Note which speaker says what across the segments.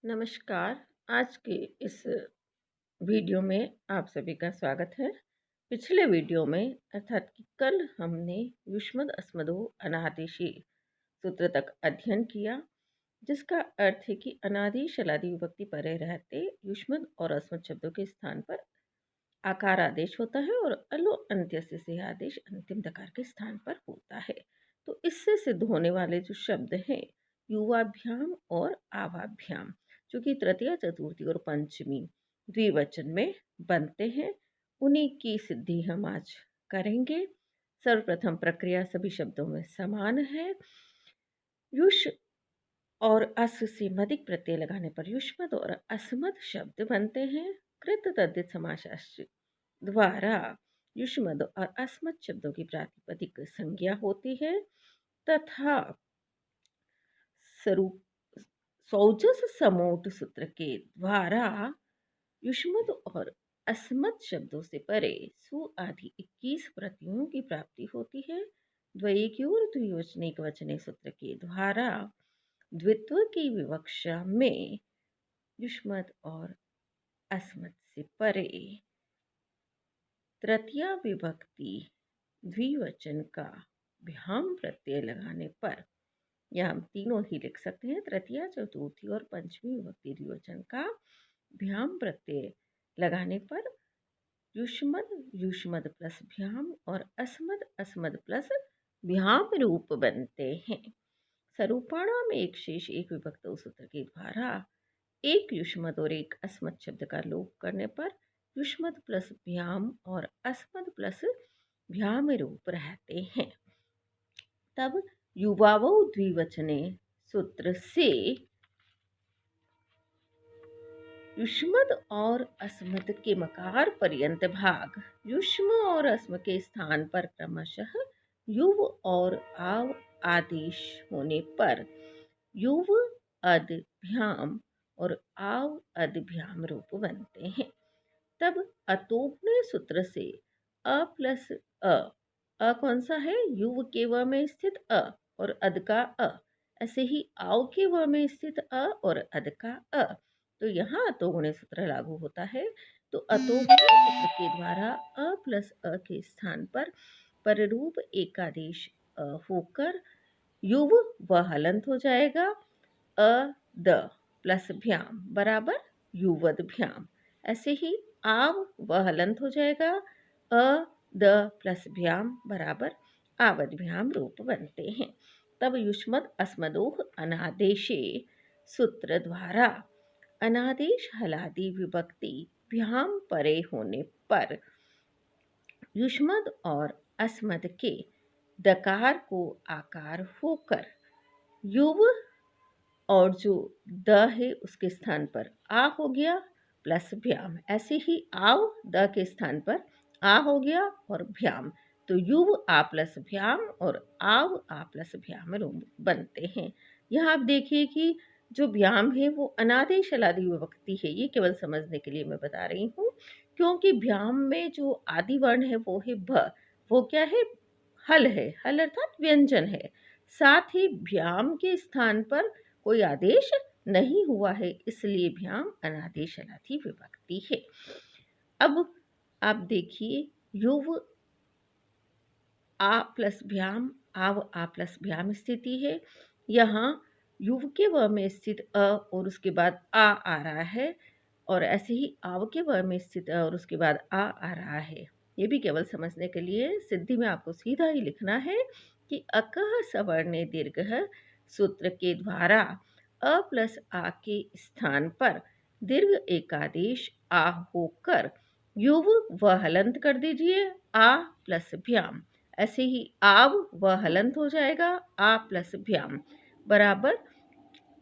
Speaker 1: नमस्कार। आज के इस वीडियो में आप सभी का स्वागत है। पिछले वीडियो में अर्थात कि कल हमने युष्मद् अस्मदोः अनादेशे सूत्र तक अध्ययन किया, जिसका अर्थ है कि अनादि शलादि विभक्ति परे रहते युष्मद् और अस्मद् शब्दों के स्थान पर आकार आदेश होता है और अलो अंत्यस्य से आदेश अंतिम दकार के स्थान पर होता है। तो इससे सिद्ध होने वाले जो शब्द हैं युवाभ्याम और आवाभ्याम, जो कि तृतीया चतुर्थी और पंचमी द्विवचन में बनते हैं, उन्हीं की सिद्धि हम आज करेंगे। सर्वप्रथम प्रक्रिया सभी शब्दों में समान है। युष और अस से मदिक प्रत्यय लगाने पर युष्मद् और अस्मद् शब्द बनते हैं। कृत तद्धित समासाश्च द्वारा युष्मद् और अस्मद् शब्दों की प्रातिपदिक संज्ञा होती है तथा स्वरूप सौजस समोट सूत्र के द्वारा युष्मद् और अस्मद् शब्दों से परे सु आदि 21 प्रतियों की प्राप्ति होती है। द्वैक्योर द्विवचनिक वचने सूत्र के द्वारा द्वित्व की विवक्षा में युष्मद् और अस्मद् से परे तृतीया विभक्ति द्विवचन का भ्याम प्रत्यय लगाने पर, या हम तीनों ही लिख सकते हैं, तृतीया चतुर्थी और पंचमी विभक्ति द्विवचन का भ्याम प्रत्यय लगाने पर युष्मद् युष्मद् प्लस भ्याम और अस्मद् अस्मद् प्लस भ्याम रूप बनते हैं। सरूपाणा में एक शेष एक विभक्त सूत्र के द्वारा एक युष्मद् और एक अस्मद् शब्द का लोप करने पर युष्मद् प्लस भ्याम और अस्मद् प्लस भ्याम रूप रहते हैं। तब युवावो द्विवचने सूत्र से युष्मद् और अस्मद् के मकार पर्यंत भाग युष्म और अस्म के स्थान पर क्रमशः युव और आव आदेश होने पर युव अद भ्याम और आव अद भ्याम रूप बनते हैं। तब अतोपनय सूत्र से अ प्लस अ कौन सा है? युव के व में स्थित अ और अद का अ। ऐसे ही आव के व में स्थित अ और अद का अ। तो यहाँ अतोगुणय सूत्र लागू होता है। तो अतोगुणय सूत्र के द्वारा अ प्लस अ के स्थान पर पररूप एकादेश होकर युव व हलंत हो जाएगा। अ द प्लस भ्याम बराबर युवद भ्याम। ऐसे ही आव व हलंत हो जाएगा। अ द प्लस भ्याम बराबर आवद भ्याम रूप बनते हैं। तब युष्मद् अस्मदोः अनादेशे सूत्र द्वारा अनादेश हलादि विभक्ति भ्याम परे होने पर युष्मद् और अस्मद् के दकार को आकार होकर युव और जो द है उसके स्थान पर आ हो गया प्लस भ्याम। ऐसे ही आव द के स्थान पर आ हो गया और भ्याम। तो युव आ प्लस भ्याम और आव आ प्लस भ्याम रूप बनते हैं। यहाँ आप देखिए कि जो भ्याम है वो अनादेश अलादि विभक्ति है। ये केवल समझने के लिए मैं बता रही हूँ, क्योंकि भ्याम में जो आदि वर्ण है वो है भ। वो क्या है? हल है। हल अर्थात व्यंजन है। साथ ही भ्याम के स्थान पर कोई आदेश नहीं हुआ है, इसलिए भ्याम अनादेश अनादि विभक्ति है। अब आप देखिए युव आ प्लस भ्याम आव आ प्लस भ्याम स्थिति है। यहाँ युव के व में स्थित अ और उसके बाद आ रहा है, और ऐसे ही आव के व में स्थित अ और उसके बाद आ रहा है। ये भी केवल समझने के लिए, सिद्धि में आपको सीधा ही लिखना है कि अकः सवर्णे दीर्घः सूत्र के द्वारा अ प्लस आ के स्थान पर दीर्घ एकादेश आ होकर युव व हलंत कर दीजिए आ प्लस भ्याम। ऐसे ही आव व हलंत हो जाएगा आ प्लस भ्याम बराबर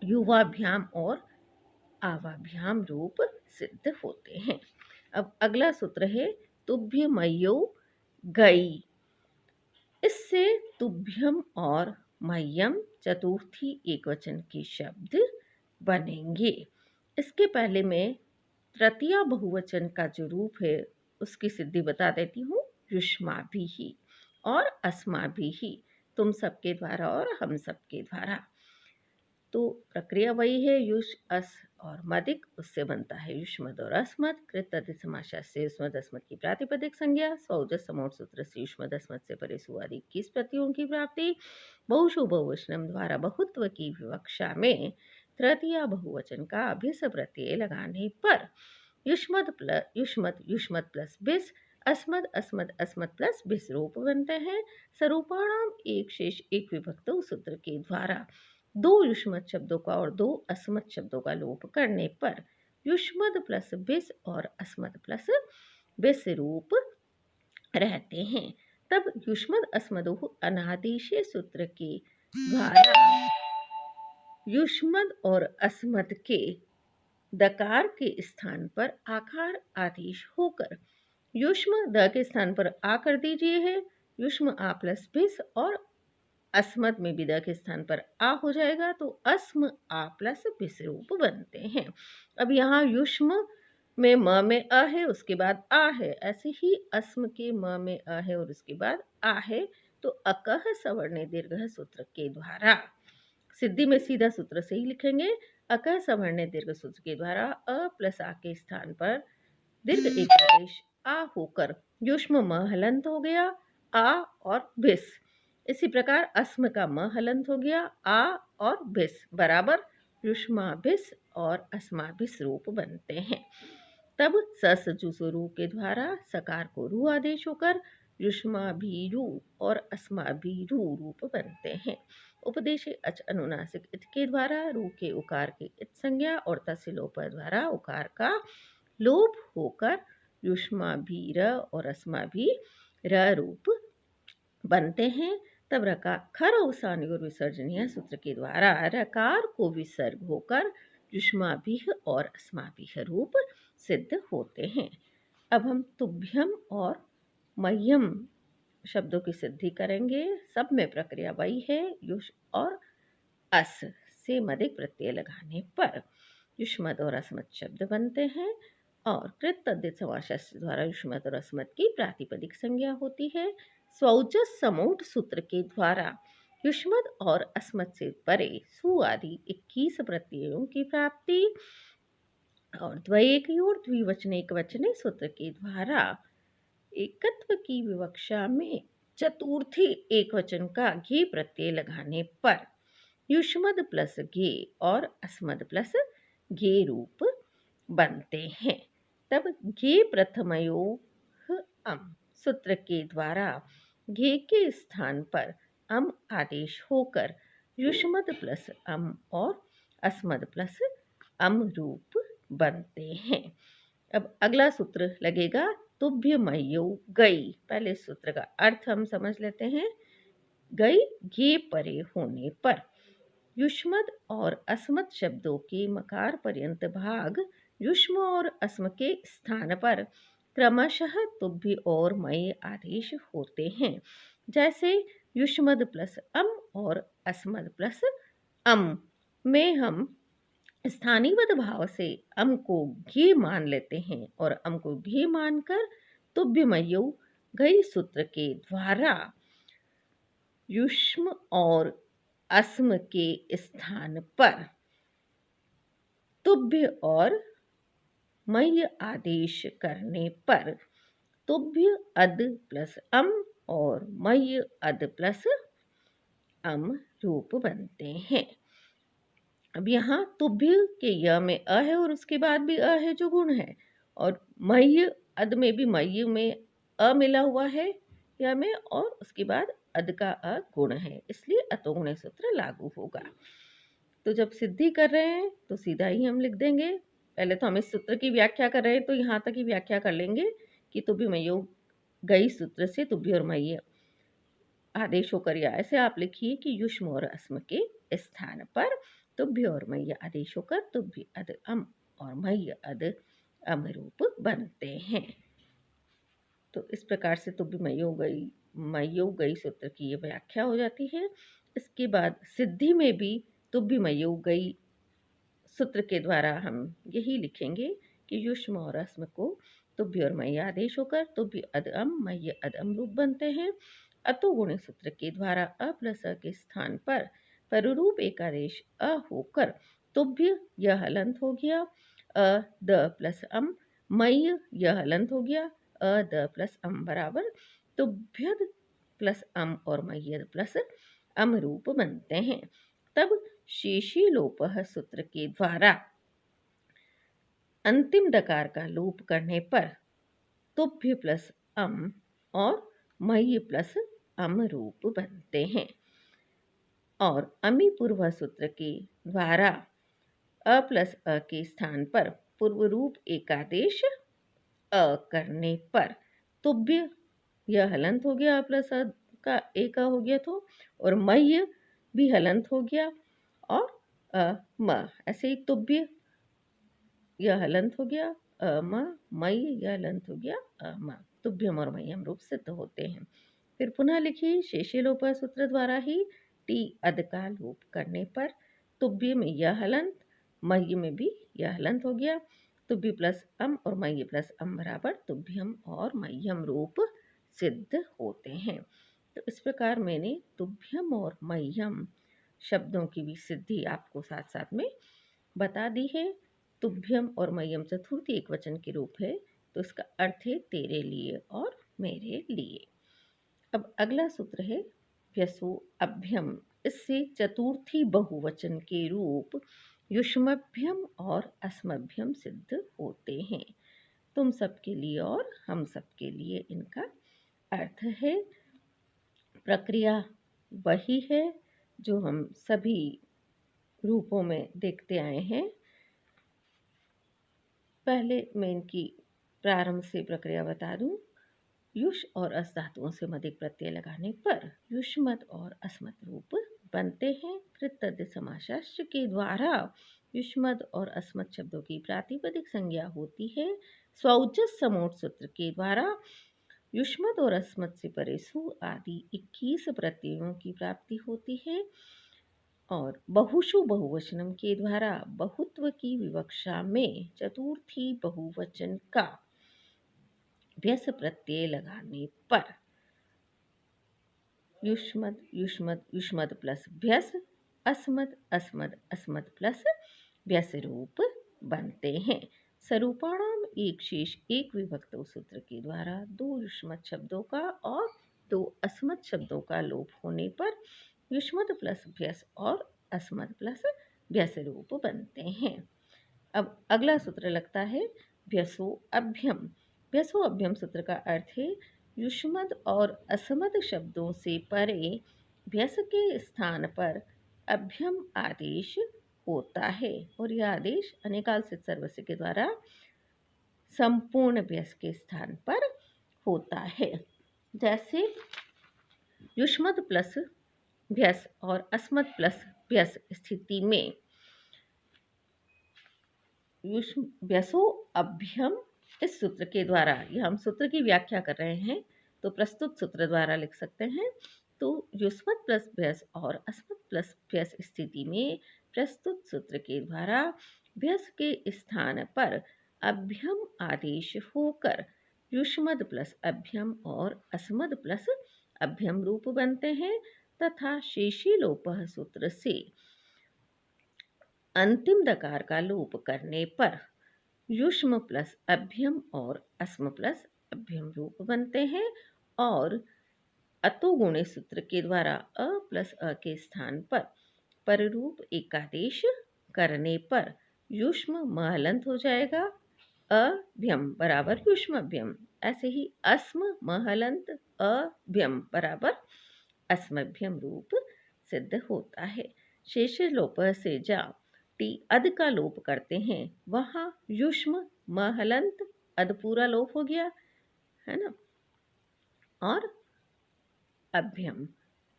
Speaker 1: युवाभ्याम और आवाभ्याम रूप सिद्ध होते हैं। अब अगला सूत्र है तुभ्यमय्यो गई। इससे तुभ्यम और मह्यम चतुर्थी एकवचन के शब्द बनेंगे। इसके पहले मैं तृतीया बहुवचन का जो रूप है उसकी सिद्धि बता देती हूँ। युष्माभिः और अस्माभिः, तुम सबके द्वारा और हम सबके द्वारा। तो प्रक्रिया वही है, युष् अस और मदिक उससे बनता है युष्मद और अस्मद। कृत अधि समासा से युष्मद अस्मद की प्रातिपदिक संज्ञा, स्वौजस समोट सूत्र से युष्मद अस्मद से परे सुआदि 21 प्रतियों की प्राप्ति। बहुशु बहुवचनम द्वारा बहुत्व की विवक्षा में तृतीया बहुवचन का अभिस प्रत्यय लगाने पर युष्मद प्लस बिस, अस्मद अस्मद अस्मद प्लस बिस रूप बनते हैं। स्वरूपाणाम एक शेष एक विभक्त सूत्र के द्वारा दो युष्मद शब्दों का और दो अस्मद शब्दों का लोप करने पर युष्मद प्लस बिस और अस्मद प्लस बिस रूप रहते हैं। तब युष्मद अस्मदोः अनादेशीय सूत्र के द्वारा युष्मद और अस्मद के दकार के स्थान पर आकार आदेश होकर युष्म द के स्थान पर आ कर दीजिए है, युष्म आ प्लस बिस और अस्मद में भी द के स्थान पर आ हो जाएगा, तो अस्म आ प्लस बिस रूप बनते हैं। अब यहाँ युष्म में म में अ है, उसके बाद आ है, ऐसे ही अस्म के म में अ है और उसके बाद आ है, तो अकह सवर्णे दीर्घ सूत्र के द्वारा सिद्धि में सीधा सूत्र से ही लिखेंगे। अकह सवर्णे दीर्घ सूत्र के द्वारा अ प्लस आ के स्थान पर दीर्घ एकादेश आ होकर युष्म म हलंत हो गया, आ और भिस। इसी प्रकार अस्म का म हलंत हो गया, आ और भिस बराबर युष्माभिस और अस्माभिस रूप बनते हैं। तब ससजुसुरु के द्वारा सकार को रू आदेश होकर युष्माभीरू और अस्माभीरू रूप बनते हैं। उपदेश अच अनुनासिक इत के द्वारा रू के उकार की इत संज्ञा और तसिलोप द्वारा उकार का लोप होकर युष्माभीर और अस्माभीर रूप बनते हैं। तब रका खर अवसान और विसर्जनीय सूत्र के द्वारा रकार को विसर्ग होकर युष्माभिह और अस्माभिह रूप सिद्ध होते हैं। अब हम तुभ्यम और मह्यम शब्दों की सिद्धि करेंगे। सब में प्रक्रिया वही है, युष और अस से मदिक प्रत्यय लगाने पर युष्मद और अस्मद शब्द बनते हैं और कृत तद्धित समास द्वारा युष्मद और अस्मद की प्रातिपदिक संज्ञा होती है। स्वौजस समूढ़ सूत्र के द्वारा युष्मद और अस्मद से परे सु आदि 21 प्रत्ययों की प्राप्ति और द्वैक और द्विवचन एक वचने सूत्र के द्वारा एकत्व की विवक्षा में चतुर्थी एक वचन का घे प्रत्यय लगाने पर युष्मद प्लस घे और अस्मद प्लस घे रूप बनते हैं। तब घे प्रथमयो अम सूत्र के द्वारा घे के स्थान पर अम आदेश होकर युष्मद प्लस अम और अस्मद प्लस अम रूप बनते हैं। अब अगला सूत्र लगेगा तुभ्यमयो गई। पहले सूत्र का अर्थ हम समझ लेते हैं। गई घे परे होने पर युष्मद और अस्मद शब्दों के मकार पर्यंत भाग युष्म और अस्म के स्थान पर क्रमशः तुभ्य और मय आदेश होते हैं। जैसे युष्मद प्लस अम और अस्मद प्लस अम में हम स्थानीयवद भाव से अम को घी मान लेते हैं और अम को घी मानकर तुभ्यमयो गई सूत्र के द्वारा युष्म और अस्म के स्थान पर तुभ्य और मय आदेश करने पर तुभ्य अद प्लस अम और मय अद प्लस अम रूप बनते हैं। अब यहाँ तुभ्य के य में अ है और उसके बाद भी अ है जो गुण है, और मय अद में भी मय में अ मिला हुआ है य में और उसके बाद अद का अ गुण है, इसलिए अतोगुण सूत्र लागू होगा। तो जब सिद्धि कर रहे हैं तो सीधा ही हम लिख देंगे। पहले तो हम इस सूत्र की व्याख्या कर रहे हैं तो यहाँ तक ही व्याख्या कर लेंगे कि तुभ्य मयो गई सूत्र से तुभ्य और मय आदेश होकर, या ऐसे आप लिखिए कि युष्म और अस्म के स्थान पर तुभ्य और मय आदेश होकर तुभ्य अद अम और मय अद अम रूप बनते हैं। तो इस प्रकार से तुभ्य मयो गई सूत्र की ये व्याख्या हो जाती है। इसके बाद सिद्धि में भी तुभ्य मयो गई सूत्र के द्वारा हम यही लिखेंगे कि युष्म और अस्म को तुभ्य और मय आदेश होकर तुभ्य अद अम मय अद अम रूप बनते हैं। अतो गुणी सूत्र के द्वारा अ प्लस अ के स्थान पर पररूप एकादेश अ होकर तुभ्य यह हलंत हो गया द प्लस अम, मय्य यह हलंत हो गया द प्लस अम बराबर तुभ्यद प्लस अम और मय्यद प्लस अम रूप बनते हैं। तब शेषी लोपः सूत्र के द्वारा अंतिम दकार का लोप करने पर तुभ्य प्लस अम और मय्य प्लस अम रूप बनते हैं। और अमी पूर्व सूत्र के द्वारा अ प्लस अ के स्थान पर पूर्व रूप एकादेश अ करने पर तुभ्य यह हलंत हो गया, अ प्लस अ का एक हो गया तो, और मय्य भी हलंत हो गया और म, ऐसे ही तुभ्य यह हलंत हो गया म, मय्य यह हलंत हो गया म, तुभ्यम और मय्यम रूप सिद्ध होते हैं। फिर पुनः लिखिए शेषे लोप सूत्र द्वारा ही टी अद का लोप करने पर तुभ्य में यह हलंत, मय्य में भी यह हलंत हो गया। तुभ्य प्लस अम और मय्य प्लस अम बराबर तुभ्यम और मय्यम रूप सिद्ध होते हैं। तो इस प्रकार मैंने तुभ्यम और मय्यम शब्दों की भी सिद्धि आपको साथ साथ में बता दी है। तुभ्यम और मय्यम चतुर्थी एक वचन के रूप है, तो इसका अर्थ है तेरे लिए और मेरे लिए। अब अगला सूत्र है व्यसो अभ्यम। इससे चतुर्थी बहुवचन के रूप युष्मभ्यम और अस्मभ्यम सिद्ध होते हैं। तुम सबके लिए और हम सबके लिए इनका अर्थ है। प्रक्रिया वही है जो हम सभी रूपों में देखते आए हैं। पहले मैं इनकी प्रारंभ से प्रक्रिया बता दूं। युष और अस धातुओं से मदिक प्रत्यय लगाने पर युष्मत और अस्मत रूप बनते हैं। कृतज्ञ समासाश्च के द्वारा युष्मत और अस्मत शब्दों की प्रातिपदिक संज्ञा होती है। स्वौजस समोट सूत्र के द्वारा युष्मत और अस्मत से परे सु आदि 21 प्रत्ययों की प्राप्ति होती है। और बहुषु बहुवचनम के द्वारा बहुत्व की विवक्षा में चतुर्थी बहुवचन का व्यस प्रत्यय लगाने पर युष्मद युष्मद युष्मद प्लस व्यस, अस्मद अस्मद अस्मद प्लस व्यस रूप बनते हैं। स्वरूपाणाम एक शेष एक विभक्त सूत्र के द्वारा दो युष्मद शब्दों का और दो अस्मद शब्दों का लोप होने पर युष्मद प्लस व्यस और अस्मद प्लस व्यस रूप बनते हैं। अब अगला सूत्र लगता है व्यसो अभ्यम। व्यसो अभ्यम सूत्र का अर्थ है युष्मद और असमद शब्दों से परे व्यस के स्थान पर अभ्यम आदेश होता है, और यह आदेश अनेकाल सिद्ध सर्वस्य के द्वारा संपूर्ण व्यस के स्थान पर होता है। जैसे युष्मद प्लस व्यस और अस्मद प्लस व्यस स्थिति में व्यसो अभ्यम इस सूत्र के द्वारा, यह हम सूत्र की व्याख्या कर रहे हैं तो प्रस्तुत सूत्र द्वारा लिख सकते हैं। तो युष्मत प्लस व्यस और अस्मत प्लस व्यस स्थिति में प्रस्तुत सूत्र के द्वारा व्यस के स्थान पर अभ्यम आदेश होकर युष्मद प्लस अभ्यम और अस्मद प्लस अभ्यम रूप बनते हैं, तथा शेषी लोपः सूत्र से अंतिम दकार का लोप करने पर युष्म प्लस अभ्यम और अस्म प्लस अभ्यम रूप बनते हैं। और अतोगुणे सूत्र के द्वारा अ प्लस अ के स्थान पर पररूप एकादेश करने पर युष्म महलंत हो जाएगा, अभ्यम बराबर युष्मभ्यम। ऐसे ही अस्म महलंत अभ्यम बराबर अस्मभ्यम रूप सिद्ध होता है। शेष लोप से जा टी अद का लोप करते हैं, वहाँ युष्म महलंत अद पूरा लोप हो गया है ना, और अभ्यम।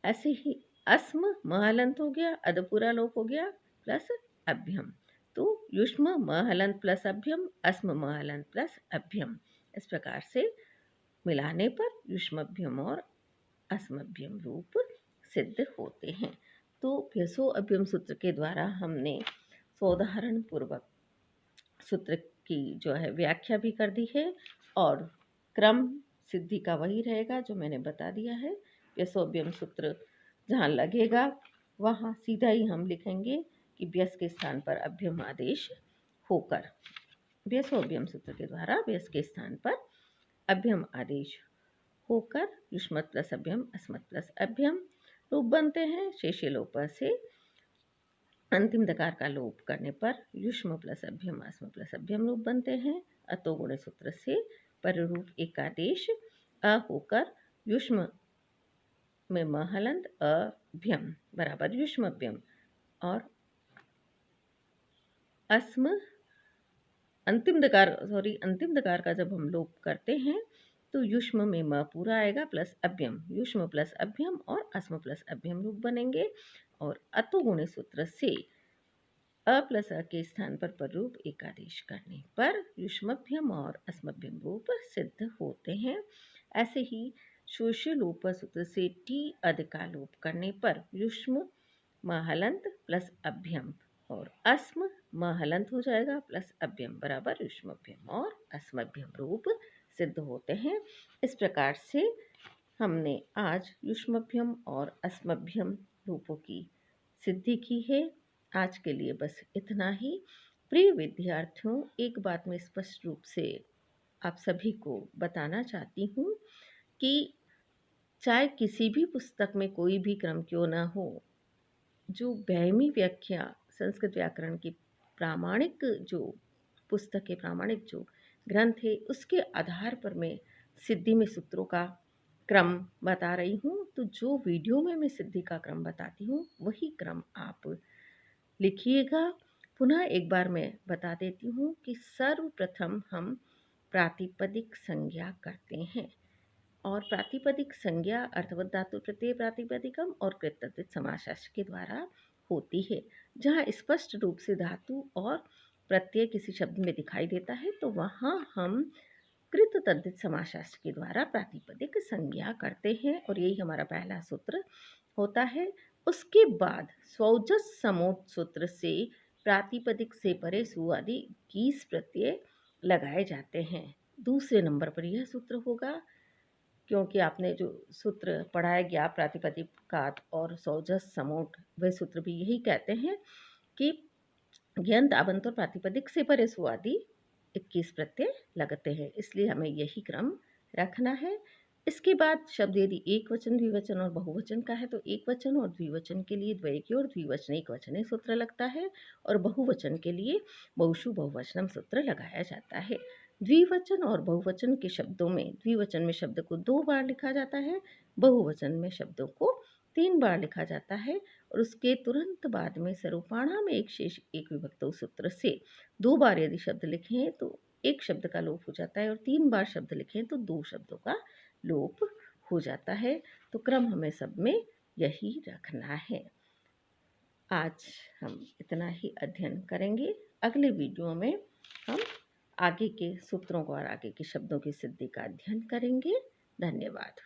Speaker 1: ऐसे ही अस्म महलंत हो गया, अद पूरा लोप हो गया, प्लस अभ्यम। तो युष्म महलंत प्लस अभ्यम, अस्म महलंत प्लस अभ्यम, इस प्रकार से मिलाने पर युष्मभ्यम और अस्मभ्यम रूप सिद्ध होते हैं। तो व्यसो अभ्यम सूत्र के द्वारा हमने सोदाहरण पूर्वक सूत्र की जो है व्याख्या भी कर दी है, और क्रम सिद्धि का वही रहेगा जो मैंने बता दिया है। व्यसो अभ्यम सूत्र जहाँ लगेगा वहाँ सीधा ही हम लिखेंगे कि व्यस के स्थान पर अभ्यम आदेश होकर, व्यस और अभ्यम सूत्र के द्वारा व्यस के स्थान पर अभ्यम आदेश होकर युष्मत् प्लस अभ्यम अस्मत् प्लस अभ्यम रूप बनते हैं। शेषे लोप से अंतिम दकार का लोप करने पर युष्म प्लस अभ्यम अस्म प्लस अभ्यम रूप बनते हैं। अतो गुण सूत्र से पररूप एकादेश अ होकर युष्म में म हलंत अभ्यम बराबर युष्म अभ्यम और अस्म अंतिम दकार का जब हम लोप करते हैं तो युष्म में म पूरा आएगा प्लस अभ्यम, युष्म प्लस अभ्यम और अस्म प्लस अभ्यम रूप बनेंगे। और अतो गुण सूत्र से अ प्लस अ के स्थान पर पररूप एकादेश करने पर युष्मभ्यम और अस्मभ्यम रूप सिद्ध होते हैं। ऐसे ही शोष्य लोप सूत्र से टी अध का लोप करने पर युष्म महलंत प्लस अभ्यम और अस्म महलंत हो जाएगा प्लस अभ्यम बराबर युष्मभ्यम और अस्मभ्यम रूप सिद्ध होते हैं। इस प्रकार से हमने आज युष्मभ्यम और अस्मभ्यम रूपों की सिद्धि की है। आज के लिए बस इतना ही। प्रिय विद्यार्थियों, एक बात मैं स्पष्ट रूप से आप सभी को बताना चाहती हूँ कि चाहे किसी भी पुस्तक में कोई भी क्रम क्यों ना हो, जो बैमी व्याख्या संस्कृत व्याकरण की प्रामाणिक जो पुस्तक है, प्रामाणिक जो ग्रंथ है, उसके आधार पर मैं सिद्धि में सूत्रों का क्रम बता रही हूँ। तो जो वीडियो में मैं सिद्धि का क्रम बताती हूँ वही क्रम आप लिखिएगा। पुनः एक बार मैं बता देती हूँ कि सर्वप्रथम हम प्रातिपदिक संज्ञा करते हैं और प्रातिपदिक संज्ञा अर्थवत धातु प्रत्यय प्रातिपदिकम और कृतद्धित समासाष्ट के द्वारा होती है। जहाँ स्पष्ट रूप से धातु और प्रत्यय किसी शब्द में दिखाई देता है तो वहाँ हम कृत तद्धित समासाष्ट के द्वारा प्रातिपदिक संज्ञा करते हैं और यही हमारा पहला सूत्र होता है। उसके बाद स्वौजस समोत सूत्र से प्रातिपदिक से परे सु आदि 21 प्रत्यय लगाए जाते हैं। दूसरे नंबर पर यह सूत्र होगा, क्योंकि आपने जो सूत्र पढ़ाया गया प्रातिपदिकात और स्वौजस समोट, वह सूत्र भी यही कहते हैं कि ज्ञंत आबंत और प्रातिपदिक से परे सु आदि 21 प्रत्यय लगते हैं, इसलिए हमें यही क्रम रखना है। इसके बाद शब्द यदि एक वचन द्विवचन और बहुवचन का है तो एक वचन और द्विवचन के लिए द्वैकी और द्विवचन एक वचन सूत्र लगता है और बहुवचन के लिए बहुषु बहुवचनम सूत्र लगाया जाता है। द्विवचन और बहुवचन के शब्दों में द्विवचन में शब्द को 2 बार लिखा जाता है, बहुवचन में शब्दों को 3 बार लिखा जाता है और उसके तुरंत बाद में सरूपाणा में एक शेष एक विभक्तो सूत्र से 2 बार यदि शब्द लिखें तो एक शब्द का लोप हो जाता है और 3 बार शब्द लिखें तो 2 शब्दों का लोप हो जाता है। तो क्रम हमें सब में यही रखना है। आज हम इतना ही अध्ययन करेंगे। अगले वीडियो में हम आगे के सूत्रों को और आगे के शब्दों की सिद्धि का अध्ययन करेंगे। धन्यवाद।